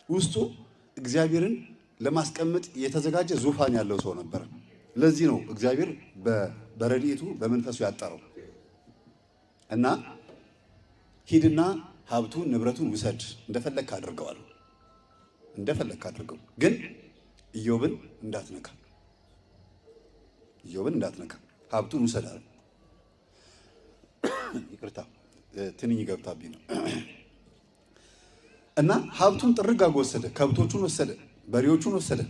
ውስጡ እግዚአብሔርን ለማስቀመጥ የተዘጋጀ ዙፋን ያለው ሰው ነበር። ለዚህ ነው እግዚአብሔር በረድኤቱ በመንፈሱ ያጠረው እና ሂድና ሀብቱን ንብረቱን ውሰድ እንደፈለክ አድርገዋል። እንደፈለክ አድርገው፣ ግን ኢዮብን እንዳትነካ፣ ኢዮብን እንዳትነካ፣ ሀብቱን ውሰድ አለ። ይቅርታ ትንኝ ገብታብኝ ነው። እና ሀብቱን ጥርግ አድርጎ ወሰደ። ከብቶቹን ወሰደ፣ በሬዎቹን ወሰደ።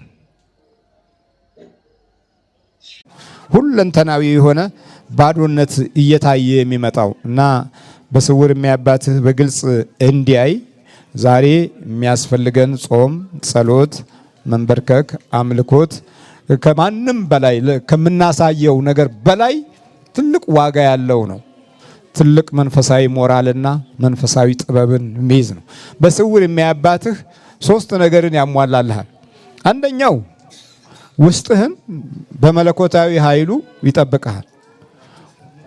ሁለንተናዊ የሆነ ባዶነት እየታየ የሚመጣው እና በስውር የሚያባትህ በግልጽ እንዲያይ ዛሬ የሚያስፈልገን ጾም፣ ጸሎት፣ መንበርከክ፣ አምልኮት ከማንም በላይ ከምናሳየው ነገር በላይ ትልቅ ዋጋ ያለው ነው። ትልቅ መንፈሳዊ ሞራልና መንፈሳዊ ጥበብን የሚይዝ ነው። በስውር የሚያባትህ 3 ነገርን ያሟላልሃል። አንደኛው ውስጥህን በመለኮታዊ ኃይሉ ይጠብቅሃል።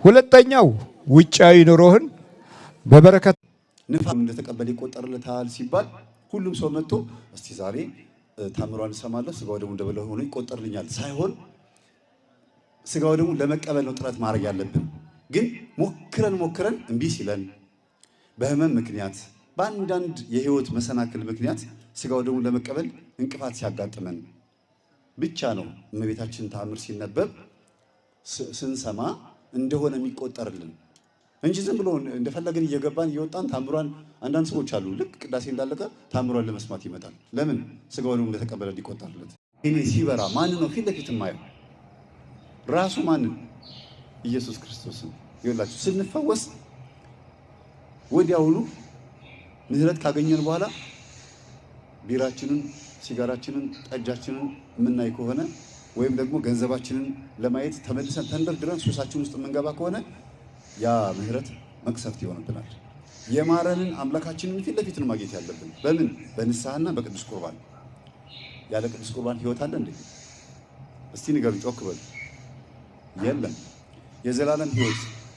ሁለተኛው ውጫዊ ኑሮህን በበረከት ንፋም እንደተቀበለ ይቆጠርለታል ሲባል ሁሉም ሰው መጥቶ እስቲ ዛሬ ታምሯን ሰማለሁ ስጋው ደግሞ እንደበለው ሆኖ ይቆጠርልኛል ሳይሆን ስጋው ደግሞ ለመቀበል ነው ጥረት ማድረግ ያለብን። ግን ሞክረን እምቢ ሲለን በህመም ምክንያት በአንዳንድ የህይወት መሰናክል ምክንያት ስጋው ደግሞ ለመቀበል እንቅፋት ሲያጋጥመን ብቻ ነው እመቤታችን ታምር ሲነበብ ስንሰማ እንደሆነ የሚቆጠርልን እንጂ ዝም ብሎ እንደፈለገን እየገባን እየወጣን ታምሯን አንዳንድ ሰዎች አሉ። ልክ ቅዳሴ እንዳለቀ ታምሯን ለመስማት ይመጣል። ለምን? ስጋው ደግሞ እንደተቀበለ እንዲቆጠርለት። እኔ ሲበራ ማን ነው ፊት ለፊት የማየው? ራሱ ማንን? ኢየሱስ ክርስቶስን። ይኸውላችሁ ስንፈወስ ወዲያውኑ ምህረት ካገኘን በኋላ ቢራችንን፣ ሲጋራችንን፣ ጠጃችንን የምናይ ከሆነ ወይም ደግሞ ገንዘባችንን ለማየት ተመልሰን ተንደርድረን ሱሳችን ውስጥ የምንገባ ከሆነ ያ ምህረት መቅሰፍት ይሆንብናል። የማረንን አምላካችንን ፊት ለፊት ነው ማግኘት ያለብን። በምን? በንስሐና በቅዱስ ቁርባን። ያለ ቅዱስ ቁርባን ህይወት አለ እንዴ? እስቲ ንገሩኝ፣ ጮክ በሉ። የለም። የዘላለም ህይወት